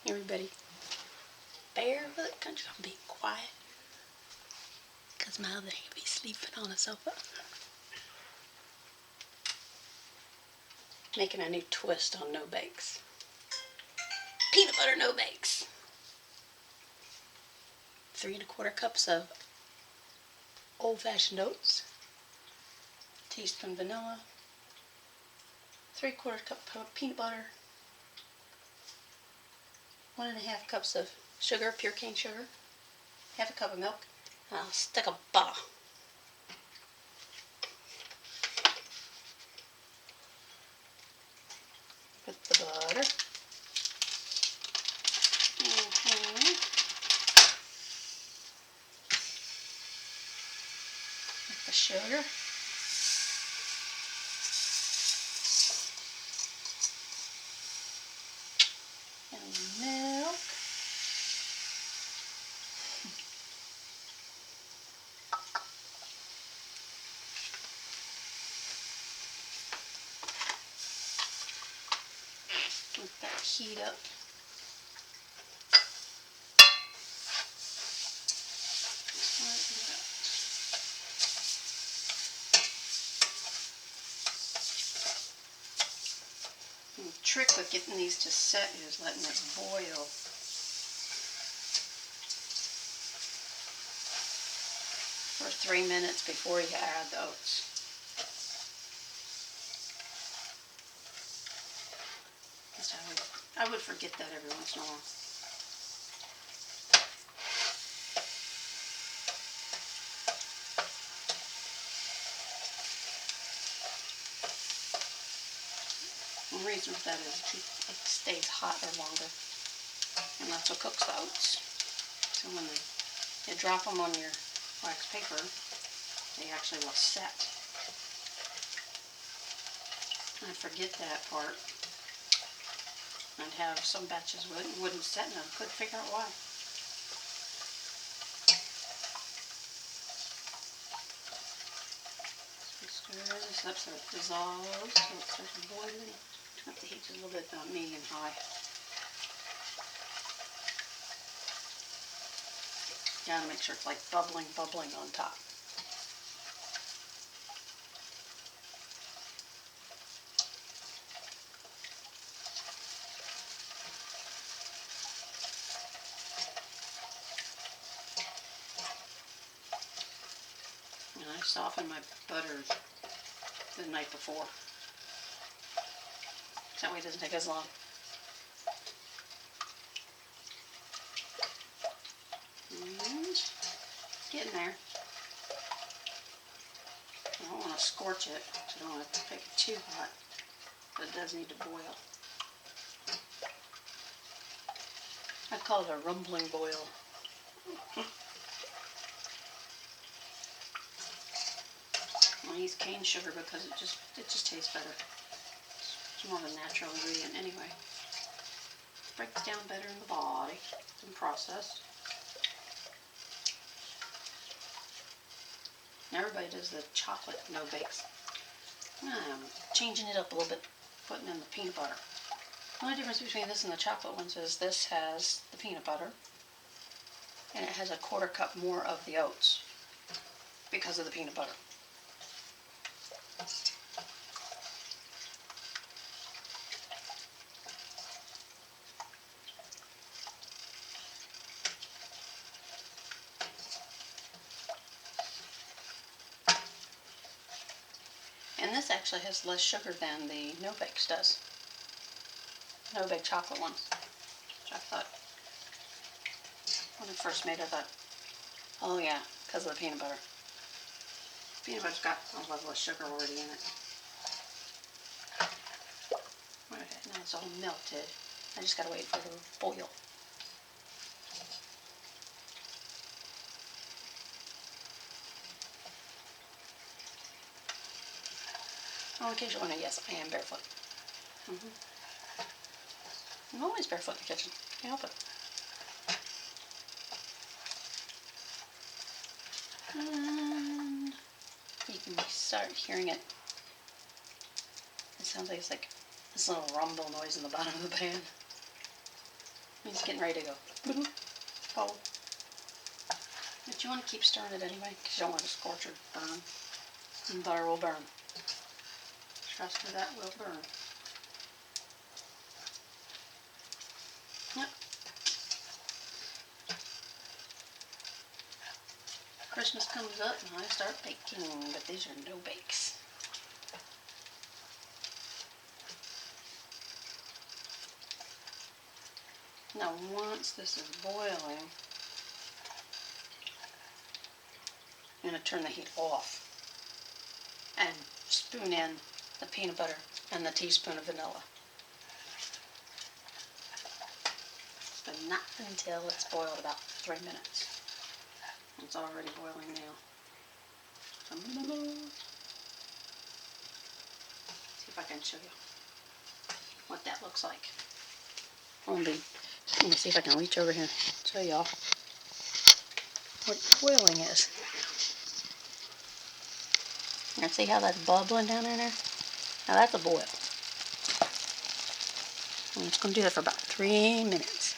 Everybody, barefoot country. I'm being quiet because my other hand be sleeping on the sofa. Making a new twist on no bakes. Peanut butter no bakes. 3 1/4 cups of old-fashioned oats. Teaspoon vanilla. 3/4 cup of peanut butter. 1 1/2 cups of sugar, pure cane sugar. 1/2 cup of milk. And a stick of butter. With the butter. With the sugar. And the milk. Let that heat up. And the trick with getting these to set is letting it boil. For 3 minutes before you add the oats. I would forget that every once in a while. The reason for that is it stays hotter longer, and that's what cooks the oats. So when you drop them on your wax paper, they actually will set. I forget that part. I'd have some batches wouldn't set, and I couldn't figure out why. Stir this up so it dissolves, so it starts boiling. Turn up the heat just a little bit, about medium high. Gotta make sure it's like bubbling on top. And I softened my butter the night before. That way it doesn't take as long. And it's getting there. I don't want to scorch it, so I don't want to make it too hot, but it does need to boil. I call it a rumbling boil. I use cane sugar because it just tastes better. It's more of a natural ingredient anyway. Breaks down better in the body than processed. Everybody does the chocolate no bakes. I'm changing it up a little bit, putting in the peanut butter. The only difference between this and the chocolate ones is this has the peanut butter, and it has a 1/4 cup more of the oats because of the peanut butter. And this actually has less sugar than the no bakes does. No bake chocolate ones. Which I thought, when I first made it, I thought, oh yeah, because of the peanut butter. Peanut butter's got a lot less sugar already in it. Okay, now it's all melted. I just gotta wait for it to boil. Oh, in case you're wondering, yes, I am barefoot. I'm always barefoot in the kitchen. Can't help it. And you can start hearing it. It sounds like it's like this little rumble noise in the bottom of the pan. He's getting ready to go. Bowl. But you want to keep stirring it anyway, because you don't want to scorch or burn. And butter will burn. Trust me, that will burn. Yep. Christmas comes up and I start baking, but these are no bakes. Now once this is boiling, I'm going to turn the heat off and spoon in the peanut butter and the teaspoon of vanilla. But not until it's boiled about 3 minutes. It's already boiling now. See if I can show you what that looks like. Let me see if I can reach over here and show y'all what boiling is. You see how that's bubbling down in there? Now that's a boil. I'm just going to do that for about 3 minutes.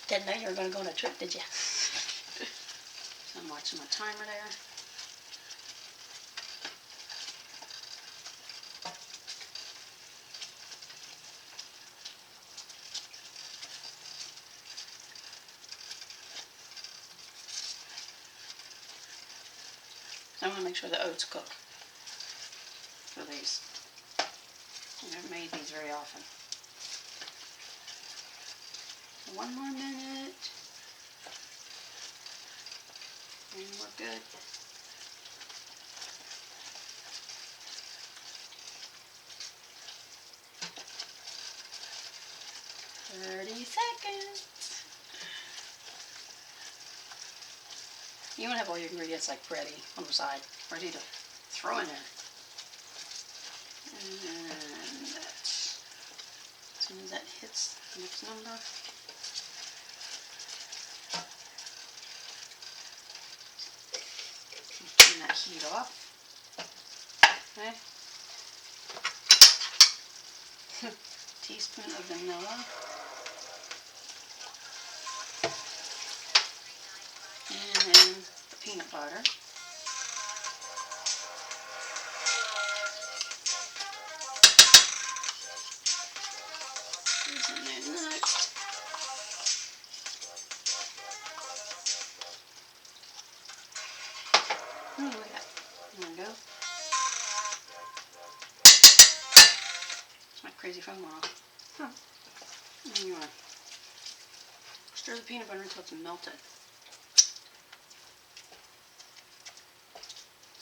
Didn't know you were going to go on a trip, did you? So I'm watching my timer there. I want to make sure the oats cook for these. I haven't made these very often. So 1 more minute. And we're good. Seconds. You want to have all your ingredients like ready on the side, ready to throw in there. And that, as soon as that hits the next number, turn that heat off. Okay. Teaspoon of vanilla. And then the peanut butter. What's in there next? Oh, look at that. There we go. It's my crazy phone went off. Huh. And then you want to stir the peanut butter until it's melted.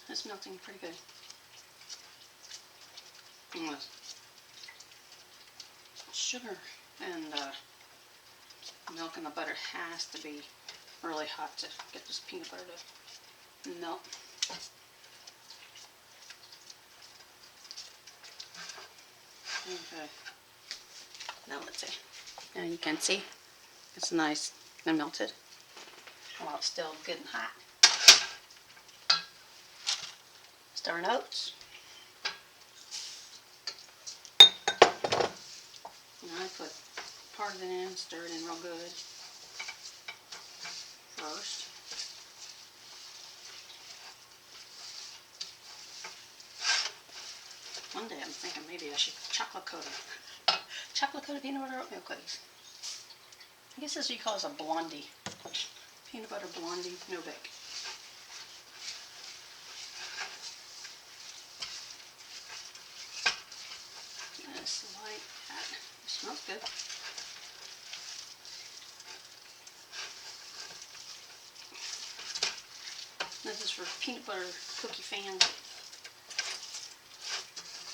It's melting pretty good. And the sugar and milk and the butter has to be really hot to get this peanut butter to melt. Okay. Now let's see. Now you can see it's nice and melted while it's still good and hot. Stirring oats. And I put part of it in, stir it in real good first. One day I'm thinking maybe I should chocolate coated peanut butter oatmeal cookies. I guess this is what you call this a blondie. Peanut butter blondie, no bake. Just like that. It smells good. This is for peanut butter cookie fans.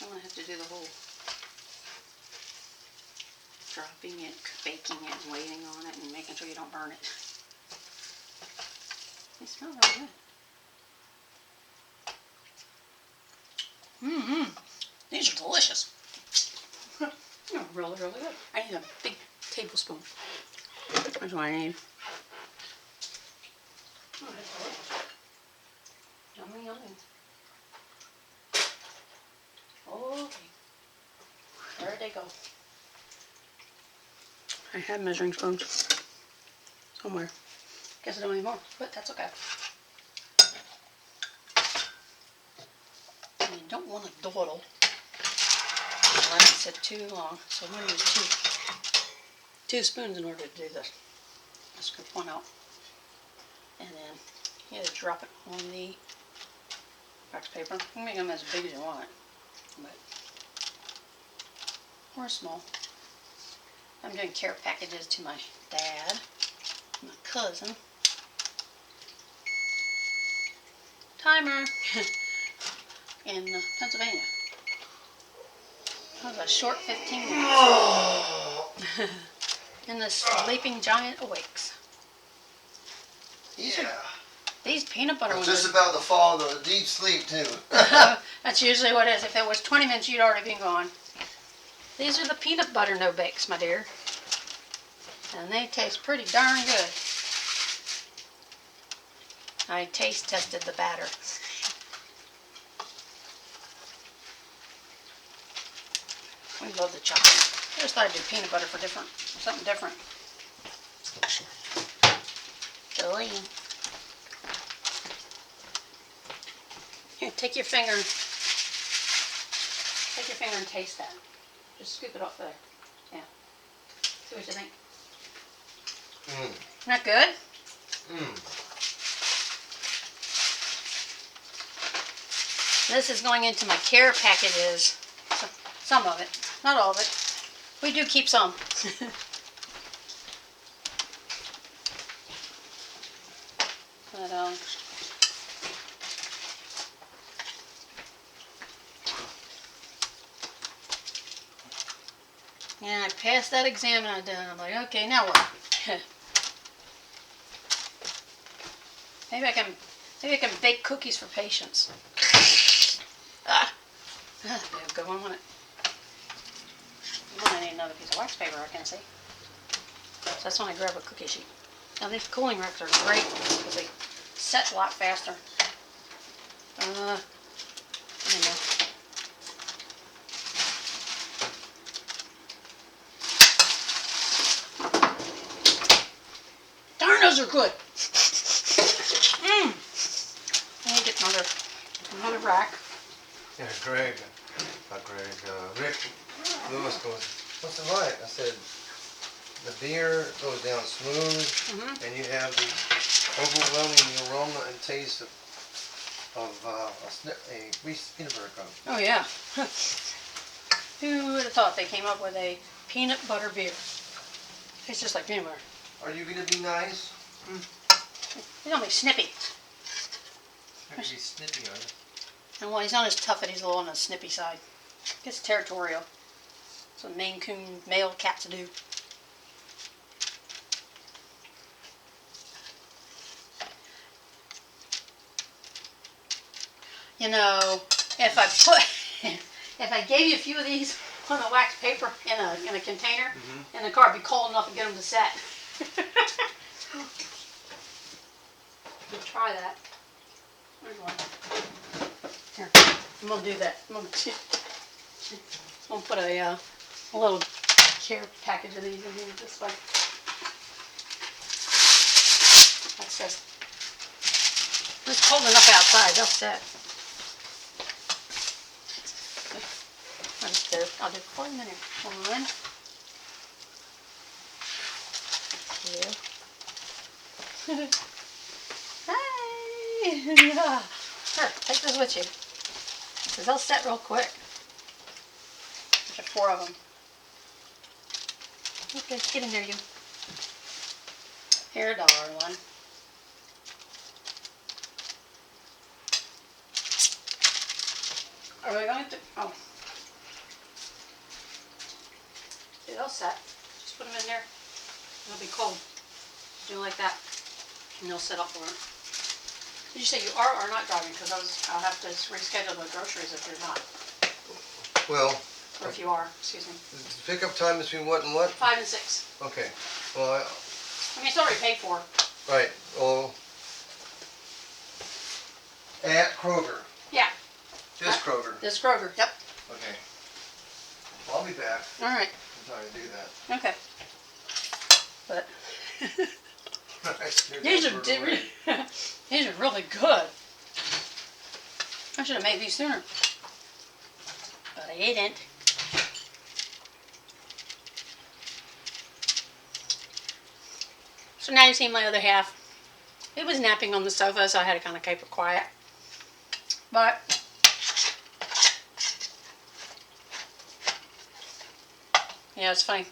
I'm going to have to do the whole dropping it, baking it, and waiting on it, and making sure you don't burn it. They smell really good. These are delicious. They're really, really good. I need a big tablespoon. That's what I need. Yummy, yummy. Where'd they go? I had measuring spoons somewhere. Guess I don't anymore, but that's okay. And you don't want to dawdle. Let it sit too long, so I'm going to use two spoons in order to do this. I'll scoop one out, and then you either drop it on the wax paper. You can make them as big as you want, but or small. I'm doing care packages to my dad, my cousin. Timer in Pennsylvania. That was a short 15 minutes. And the sleeping giant awakes. These peanut butter ones. Just about to fall into a deep sleep too. That's usually what it is. If it was 20 minutes, you'd already been gone. These are the peanut butter no bakes, my dear. And they taste pretty darn good. I taste tested the batter. We love the chocolate. I just thought I'd do peanut butter for something different. Go in. Here, take your finger and taste that. Just scoop it off there. Yeah. See what you think. Isn't that good? This is going into my care packages. Some of it. Not all of it. We do keep some. But, yeah, I passed that exam and I did. I'm like, okay, now what? Maybe I can bake cookies for patients. That'd be a good one, wouldn't it? I need another piece of wax paper, I can see. So that's when I grab a cookie sheet. Now these cooling racks are great because they set a lot faster. I don't know. Darn, those are good. I need to get another rack. Yeah, Rick Lewis goes, what's it like? I said, the beer goes down smooth, and you have the overwhelming aroma and taste of a Reese's peanut butter cup. Oh yeah. Who would have thought they came up with a peanut butter beer? Tastes just like peanut butter. Are you going to be nice? He's gonna be snippy. You're going to be snippy, are you? And well, he's not as tough, he's a little on the snippy side. Gets territorial. That's what Maine Coon male cats do. You know, if I gave you a few of these on a wax paper in a container in the car, it'd be cold enough to get them to set. We'll try that. There's one. Here, I'm gonna do that. I'm gonna put a little care package of these in here this way. That's just. It's cold enough outside. They'll set. I'll do 4 minutes. 1, 2. Hey! Yeah. Here, take this with you. Because they'll set real quick. There's 4 of them. Okay, get in there, you. Here, darling. Are we going to? Oh. See, they'll set. Just put them in there. It'll be cold. Do like that. And they'll set up for it. Did you say you are or not driving? Because I'll have to reschedule the groceries if you're not. Well. Or if you are, excuse me. The pickup time between what and what? 5 and 6. Okay. Well, I mean, it's already paid for. Right. Well, at Kroger. Yeah. This Kroger. This Kroger, yep. Okay. I'll be back. All right. I'm trying to do that. Okay. But these are really good. I should have made these sooner, but I didn't. So now you see my other half. It was napping on the sofa, so I had to kind of keep it quiet. But yeah, it's funny.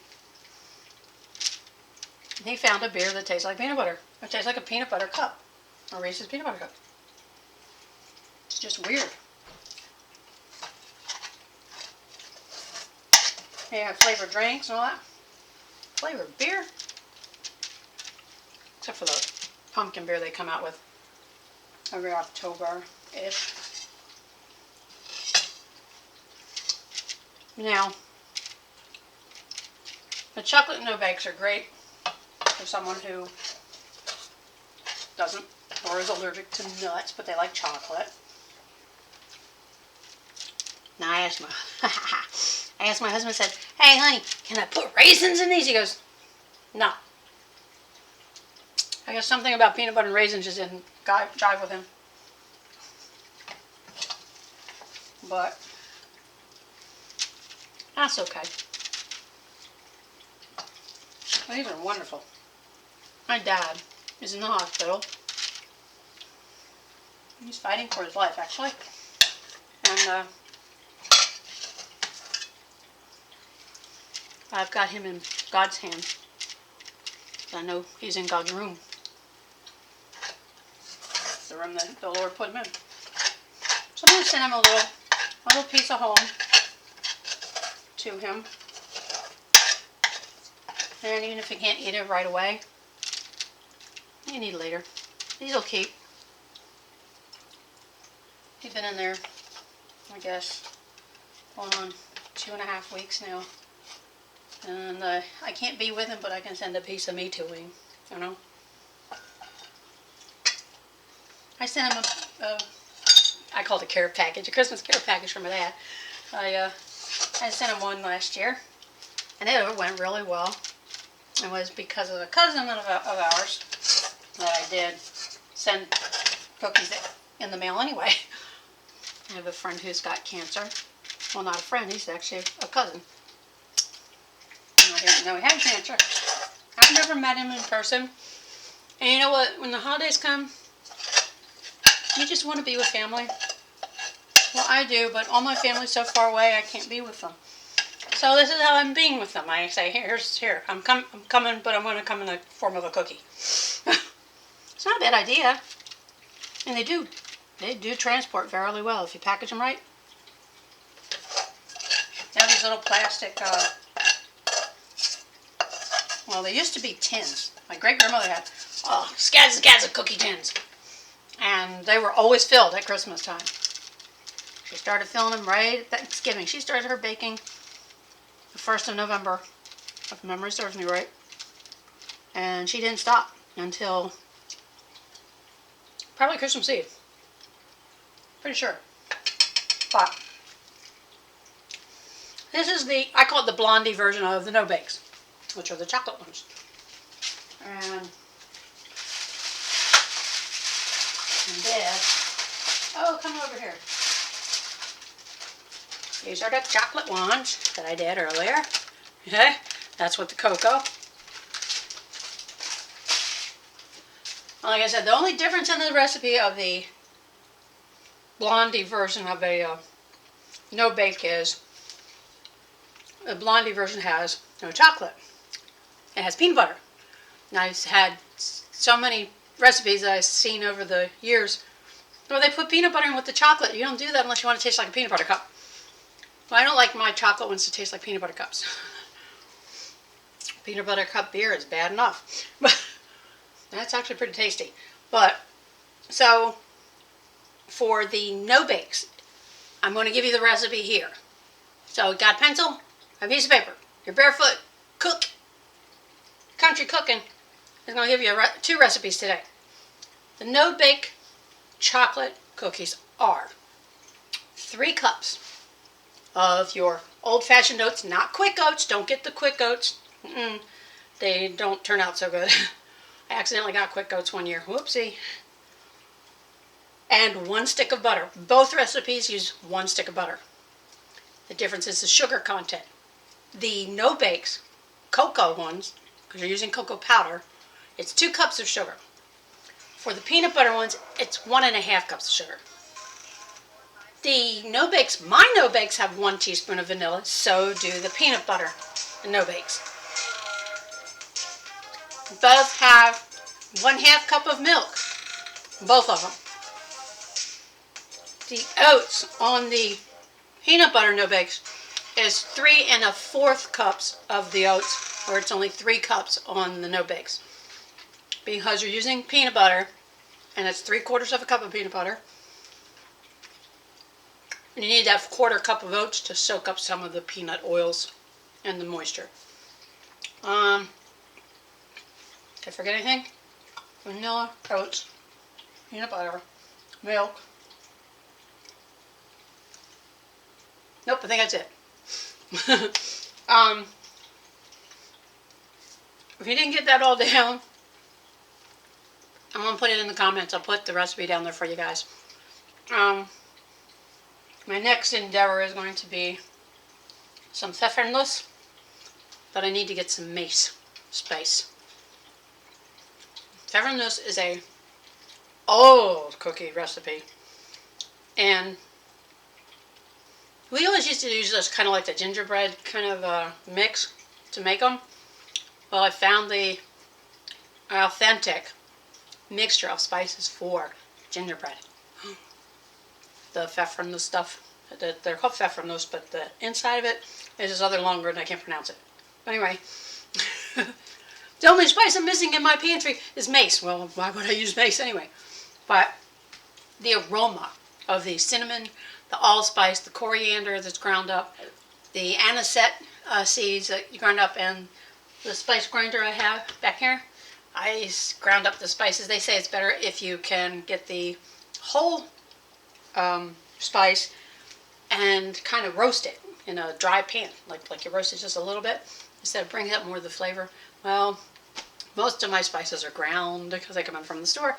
He found a beer that tastes like peanut butter. It tastes like a peanut butter cup. A Reese's peanut butter cup. It's just weird. They have flavored drinks and all that. Flavored beer? Except for the pumpkin beer they come out with every October-ish. Now, the chocolate no-bakes are great for someone who doesn't or is allergic to nuts, but they like chocolate. Now I asked my husband, said, "Hey honey, can I put raisins in these?" He goes, "No." I guess something about peanut butter and raisins just didn't jive with him. But that's okay. These are wonderful. My dad is in the hospital. He's fighting for his life, actually. And I've got him in God's hand. I know he's in God's room. The room that the Lord put him in. So I'm going to send him a little piece of home to him. And even if he can't eat it right away, you can eat it later. These will keep. He's been in there, I guess, going on 2.5 weeks now. And I can't be with him, but I can send a piece of me to him, you know. I sent him I called it a care package, a Christmas care package from my dad. I sent him one last year, and it went really well. It was because of a cousin of ours that I did send cookies in the mail anyway. I have a friend who's got cancer. Well, not a friend, he's actually a cousin. And I didn't know he had cancer. I've never met him in person. And you know what? When the holidays come, you just want to be with family. Well, I do, but all my family's so far away, I can't be with them. So this is how I'm being with them. I say, here, I'm coming, but I'm going to come in the form of a cookie. It's not a bad idea. And they do transport fairly well if you package them right. They have these little plastic, well, they used to be tins. My great-grandmother had, scads and scads of cookie tins. And they were always filled at Christmas time. She started filling them right at Thanksgiving. She started her baking the 1st of November, if memory serves me right. And she didn't stop until probably Christmas Eve. Pretty sure. But this is I call it the Blondie version of the no-bakes, which are the chocolate ones. And this, come over here. These are the chocolate ones that I did earlier. Okay, that's with the cocoa. Like I said, the only difference in the recipe of the Blondie version of a no-bake is the Blondie version has no chocolate. It has peanut butter. Now, I've had so many recipes that I've seen over the years where they put peanut butter in with the chocolate. You don't do that unless you want to taste like a peanut butter cup. Well, I don't like my chocolate ones to taste like peanut butter cups. Peanut butter cup beer is bad enough. But that's actually pretty tasty. But, so, for the no-bakes, I'm going to give you the recipe here. So, got a pencil, a piece of paper. You're barefoot, cook. Country cooking is going to give you 2 recipes today. The no-bake chocolate cookies are 3 cups of your old-fashioned oats, not quick oats. Don't get the quick oats. They don't turn out so good. I accidentally got quick oats one year. Whoopsie. And 1 stick of butter. Both recipes use 1 stick of butter. The difference is the sugar content. The no-bakes, cocoa ones, because you're using cocoa powder, it's 2 cups of sugar. For the peanut butter ones, it's 1.5 cups of sugar. The no-bakes, my no-bakes have 1 teaspoon of vanilla, so do the peanut butter no-bakes. Both have 1/2 cup of milk, both of them. The oats on the peanut butter no-bakes is 3 1/4 cups of the oats, where it's only 3 cups on the no-bakes. Because you're using peanut butter, and it's 3/4 of a cup of peanut butter, and you need that 1/4 cup of oats to soak up some of the peanut oils and the moisture. Did I forget anything? Vanilla, oats, peanut butter, milk. Nope, I think that's it. If you didn't get that all down, I'm going to put it in the comments. I'll put the recipe down there for you guys. My next endeavor is going to be some pfeffernuss, but I need to get some mace spice. Pfeffernuss is a old cookie recipe, and we always used to use this kind of like the gingerbread kind of mix to make them. Well, I found the authentic mixture of spices for gingerbread. The pfeffernuss stuff. They're called pfeffernuss, but the inside of it is this other long word and I can't pronounce it. Anyway, the only spice I'm missing in my pantry is mace. Well, why would I use mace anyway? But the aroma of the cinnamon, the allspice, the coriander that's ground up, the anisette seeds that you ground up, and the spice grinder I have back here. I ground up the spices. They say it's better if you can get the whole spice and kind of roast it in a dry pan, like you roast it just a little bit, instead of bringing up more of the flavor. Well, most of my spices are ground because they come in from the store,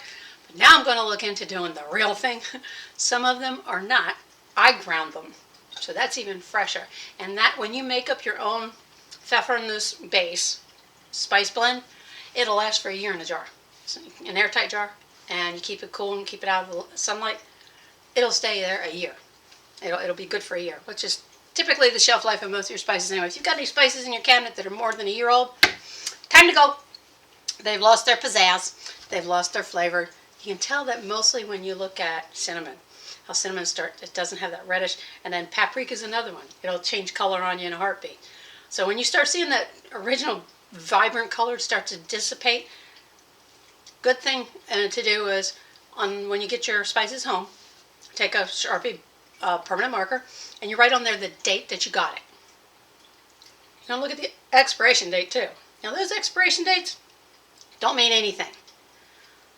but now I'm going to look into doing the real thing. Some of them are not. I ground them, so that's even fresher. And that, when you make up your own pfeffernuss base spice blend, it'll last for a year in a jar, an airtight jar, and you keep it cool and keep it out of the sunlight. It'll stay there a year. It'll be good for a year, which is typically the shelf life of most of your spices anyway. If you've got any spices in your cabinet that are more than a year old, time to go. They've lost their pizzazz. They've lost their flavor. You can tell that mostly when you look at cinnamon. How cinnamon it doesn't have that reddish, and then paprika is another one. It'll change color on you in a heartbeat. So when you start seeing that original vibrant color start to dissipate, good thing to do is, when you get your spices home, take a Sharpie permanent marker, and you write on there the date that you got it. You're going to look at the expiration date too. Now those expiration dates don't mean anything,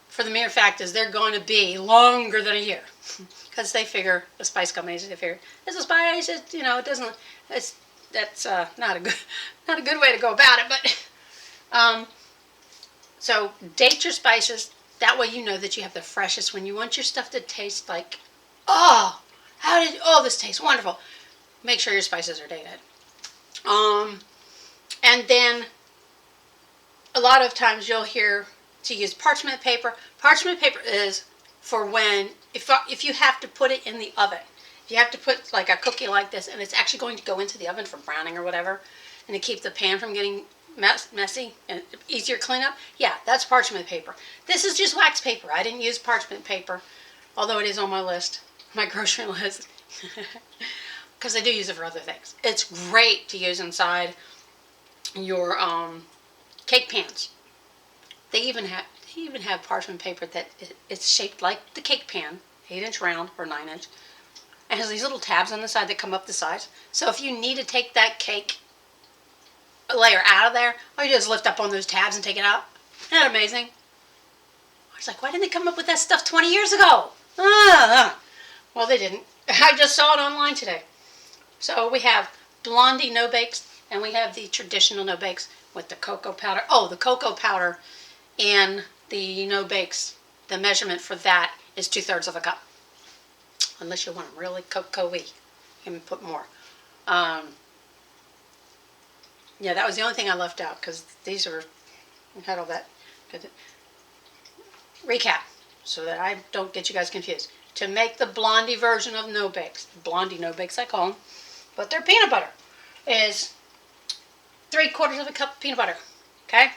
for the mere fact is they're going to be longer than a year, because they figure, the spice companies, they figure it's a spice, it doesn't, that's not a good way to go about it, but so date your spices. That way you know that you have the freshest. When you want your stuff to taste like, this tastes wonderful, make sure your spices are dated. And then a lot of times you'll hear to use parchment paper. Parchment paper is for when, if you have to put it in the oven. If you have to put like a cookie like this and it's actually going to go into the oven for browning or whatever, and to keep the pan from getting messy and easier cleanup, yeah, that's parchment paper. This is just wax paper. I didn't use parchment paper, although it is on my list, my grocery list, because I do use it for other things. It's great to use inside your cake pans. They even have parchment paper that it's shaped like the cake pan, 8-inch round or 9-inch. It has these little tabs on the side that come up the sides. So if you need to take that cake layer out of there, all you do is lift up on those tabs and take it out. Isn't that amazing? I was like, why didn't they come up with that stuff 20 years ago? Well, they didn't. I just saw it online today. So we have Blondie no bakes, and we have the traditional no bakes with the cocoa powder. Oh, the cocoa powder in the no bakes, the measurement for that is 2/3 of a cup. Unless you want them really cocoa-y, you can put more. Yeah, that was the only thing I left out because these are, I had all that. Recap, so that I don't get you guys confused. To make the Blondie version of no bakes, Blondie no bakes I call them, but they're peanut butter, is 3/4 of a cup of peanut butter, okay?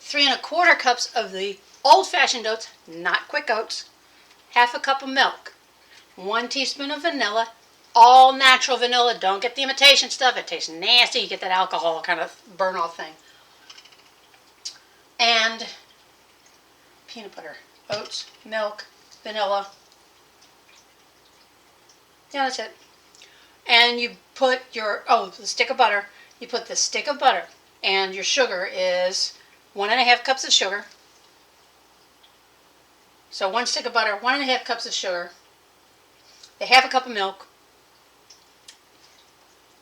3 1/4 cups of the old-fashioned oats, not quick oats, 1/2 cup of milk, 1 teaspoon of vanilla, all natural vanilla. Don't get the imitation stuff. It tastes nasty. You get that alcohol kind of burn off thing. And peanut butter, oats, milk, vanilla. Yeah, that's it. And you put your, the stick of butter. You put the stick of butter, and your sugar is 1 1/2 cups of sugar. So 1 stick of butter, 1 1/2 cups of sugar, the 1/2 cup of milk,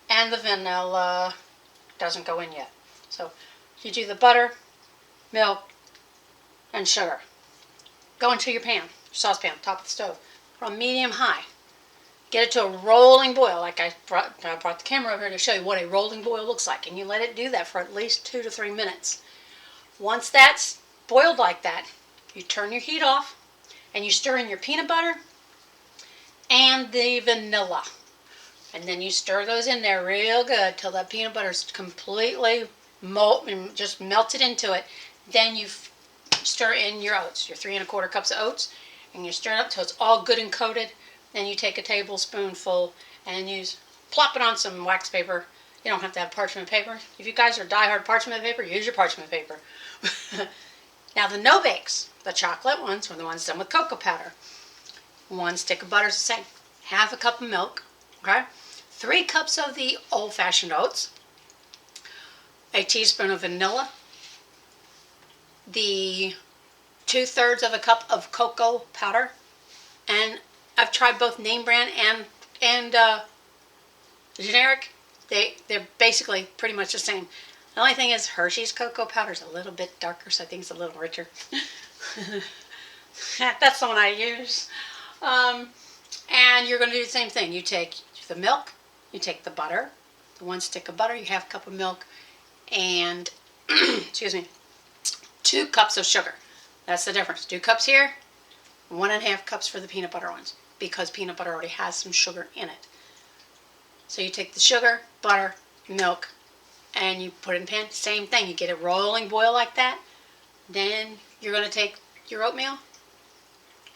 and the vanilla doesn't go in yet. So you do the butter, milk, and sugar. Go into your pan, saucepan, top of the stove, from medium high. Get it to a rolling boil, like I brought the camera over here to show you what a rolling boil looks like, and you let it do that for at least 2 to 3 minutes. Once that's boiled like that, you turn your heat off, and you stir in your peanut butter and the vanilla. And then you stir those in there real good till that peanut butter is completely just melted into it. Then you stir in your oats, your 3 1/4 cups of oats, and you stir it up till it's all good and coated. Then you take a tablespoonful and plop it on some wax paper. You don't have to have parchment paper. If you guys are diehard parchment paper, use your parchment paper. Now the no bakes, the chocolate ones, are the ones done with cocoa powder. 1 stick of butter is the same. 1/2 cup of milk, okay? 3 cups of the old-fashioned oats. A teaspoon of vanilla. The 2/3 of a cup of cocoa powder. And I've tried both name brand and generic. They're basically pretty much the same. The only thing is Hershey's cocoa powder is a little bit darker, so I think it's a little richer. That's the one I use. And you're going to do the same thing. You take the milk, you take the butter, the 1 stick of butter, you 1/2 cup of milk, and excuse me, 2 cups of sugar. That's the difference. 2 cups here, 1 1/2 cups for the peanut butter ones, because peanut butter already has some sugar in it. So you take the sugar, butter, milk, and you put it in the pan. Same thing. You get a rolling boil like that. Then you're going to take your oatmeal.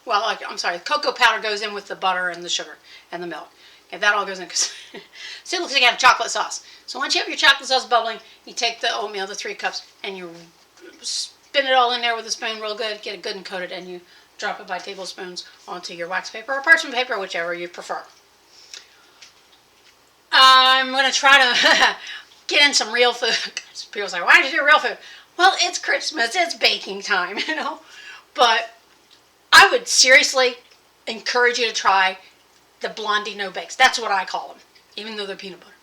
Well, I'm sorry, cocoa powder goes in with the butter and the sugar and the milk. And that all goes in. So it looks like you have chocolate sauce. So once you have your chocolate sauce bubbling, you take the oatmeal, the 3 cups, and you spin it all in there with a spoon real good, get it good and coated, and you drop it by tablespoons onto your wax paper or parchment paper, whichever you prefer. I'm going to try to get in some real food. People say, why did you do real food? Well, it's Christmas. It's baking time, you know. But I would seriously encourage you to try the Blondie no bakes. That's what I call them, even though they're peanut butter.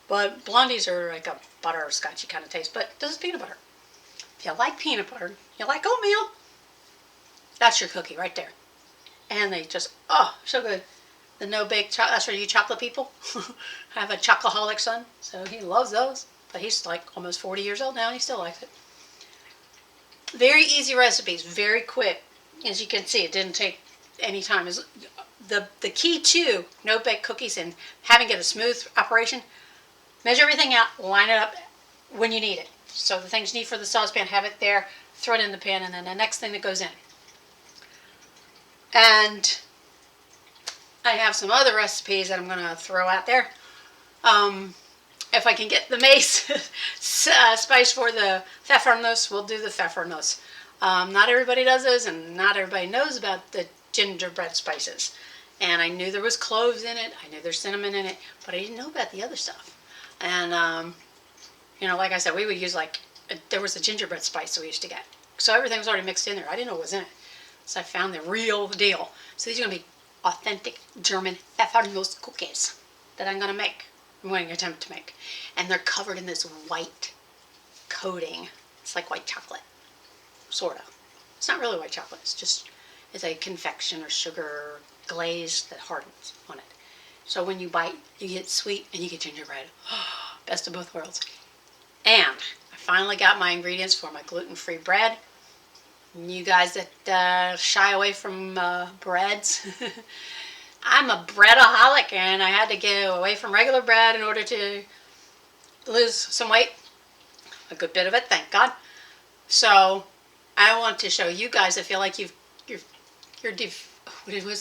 But Blondies are like a butterscotchy kind of taste, but this is peanut butter. If you like peanut butter, you like oatmeal, that's your cookie right there. And they just, so good. The no-bake, that's for you chocolate people. I have a chocoholic son, so he loves those. But he's like almost 40 years old now, and he still likes it. Very easy recipes, very quick. As you can see, it didn't take any time. The key to no-bake cookies and having it a smooth operation, measure everything out, line it up when you need it. So the things you need for the saucepan, have it there, throw it in the pan, and then the next thing that goes in. And I have some other recipes that I'm going to throw out there. If I can get the mace spice for the pfeffernuss, we'll do the pfeffernuss. Not everybody does those, and not everybody knows about the gingerbread spices. And I knew there was cloves in it, I knew there's cinnamon in it, but I didn't know about the other stuff. And, you know, like I said, we would use there was a gingerbread spice that we used to get. So everything was already mixed in there. I didn't know what was in it. So I found the real deal. So these are going to be authentic German pfeffernuss cookies. that I'm going to attempt to make. And they're covered in this white coating. It's like white chocolate, sort of. It's not really white chocolate. It's a confection or sugar glaze that hardens on it. So when you bite, you get sweet and you get gingerbread. Best of both worlds. And I finally got my ingredients for my gluten-free bread. You guys that shy away from breads, I'm a breadaholic, and I had to get away from regular bread in order to lose some weight. A good bit of it, thank God. So I want to show you guys that feel like what's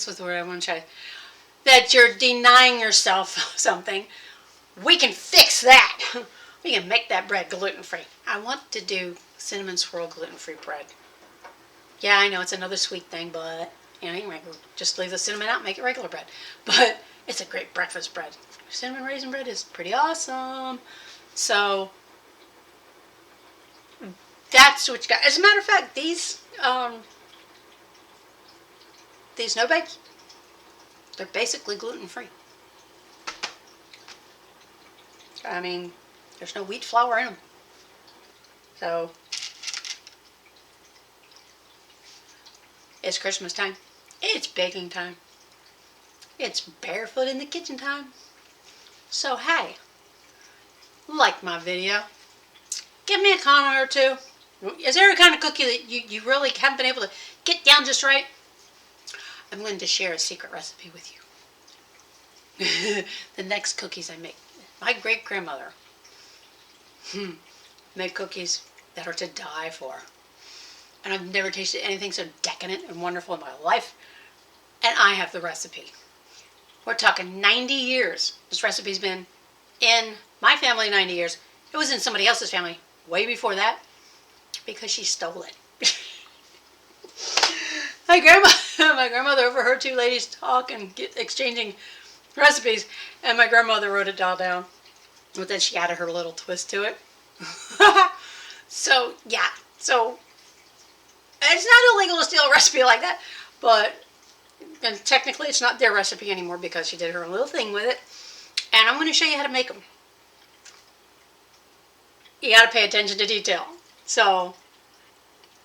the word I want to say? That you're denying yourself something. We can fix that. We can make that bread gluten-free. I want to do cinnamon swirl gluten-free bread. Yeah, I know it's another sweet thing, but you can just leave the cinnamon out and make it regular bread. But it's a great breakfast bread. Cinnamon raisin bread is pretty awesome. So that's what you got. As a matter of fact, these no bakes, they're basically gluten-free. I mean, there's no wheat flour in them. So it's Christmas time. It's baking time. It's barefoot in the kitchen time. So hey, like my video. Give me a comment or two. Is there a kind of cookie that you really haven't been able to get down just right? I'm going to share a secret recipe with you. The next cookies I make. My great-grandmother made cookies that are to die for. And I've never tasted anything so decadent and wonderful in my life. And I have the recipe. We're talking 90 years. This recipe's been in my family 90 years. It was in somebody else's family way before that because she stole it. My grandmother overheard two ladies talk and exchanging recipes, and my grandmother wrote it all down. But then she added her little twist to it. So, yeah. So, it's not illegal to steal a recipe like that, but and technically it's not their recipe anymore because she did her little thing with it. And I'm going to show you how to make them. You got to pay attention to detail. So,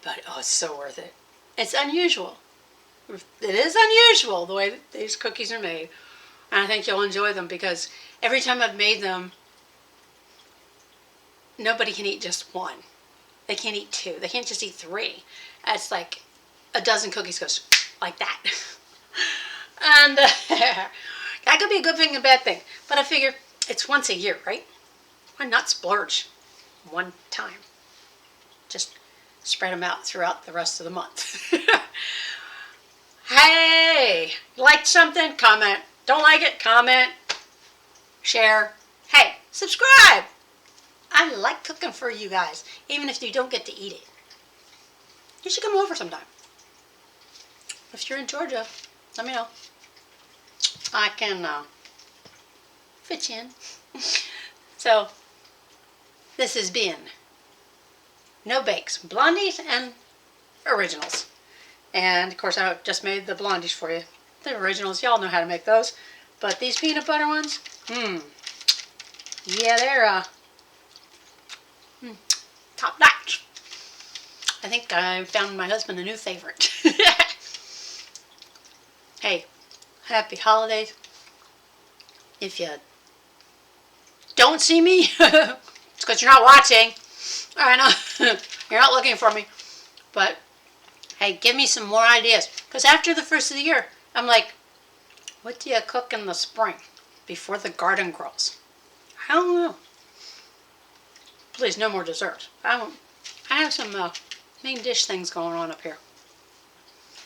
but oh, it's so worth it. It's unusual. It is unusual the way that these cookies are made. And I think you'll enjoy them because every time I've made them, nobody can eat just one. They can't eat two. They can't just eat three. It's like a dozen cookies goes like that. And that could be a good thing and a bad thing. But I figure it's once a year, right? Why not splurge one time? Just spread them out throughout the rest of the month. Hey, liked something? Comment. Don't like it? Comment. Share. Hey, subscribe. I like cooking for you guys, even if you don't get to eat it. You should come over sometime. If you're in Georgia, let me know. I can fit you in. So, this has been No Bakes, Blondies, and Originals. And, of course, I just made the Blondies for you. The Originals, y'all know how to make those. But these peanut butter ones, yeah, they're top notch. I think I found my husband a new favorite. Hey, happy holidays. If you don't see me, it's because you're not watching. I know you're not looking for me. But hey, give me some more ideas. Because after the first of the year, I'm like, what do you cook in the spring before the garden grows? I don't know. Please, no more dessert. I have some main dish things going on up here.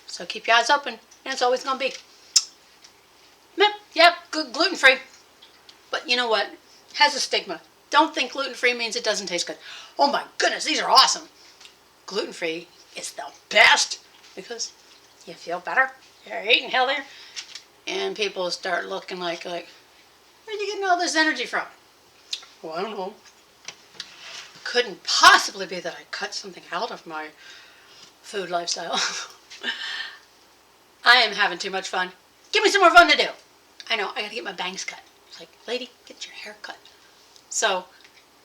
So keep your eyes open, and it's always going to be, yep, good, gluten-free. But you know what? It has a stigma. Don't think gluten-free means it doesn't taste good. Oh my goodness, these are awesome. Gluten-free is the best because you feel better, you're eating healthier, and people start looking like, where are you getting all this energy from? Well, I don't know. Couldn't possibly be that I cut something out of my food lifestyle. I am having too much fun. Give me some more fun to do. I know, I gotta get my bangs cut. It's like, lady, get your hair cut. So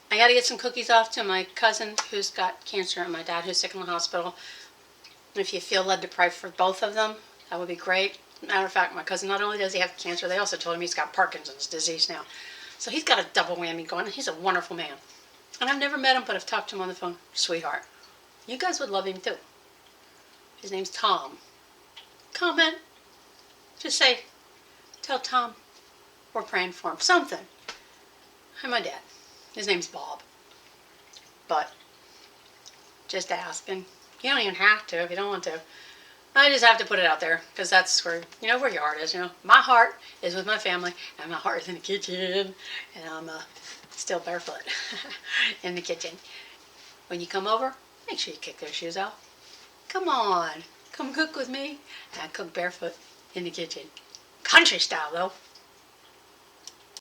I got to get some cookies off to my cousin who's got cancer and my dad who's sick in the hospital. And if you feel led to pray for both of them, that would be great. Matter of fact, my cousin, not only does he have cancer, they also told him he's got Parkinson's disease now. So he's got a double whammy going. He's a wonderful man. And I've never met him, but I've talked to him on the phone. Sweetheart. You guys would love him too. His name's Tom. Comment. Just say, tell Tom we're praying for him. Something. Hi, my dad. His name's Bob. But just asking. You don't even have to if you don't want to. I just have to put it out there because that's where, where your heart is, My heart is with my family and my heart is in the kitchen and I'm still barefoot in the kitchen. When you come over, make sure you kick those shoes off. Come on, come cook with me and I cook barefoot in the kitchen. Country style though.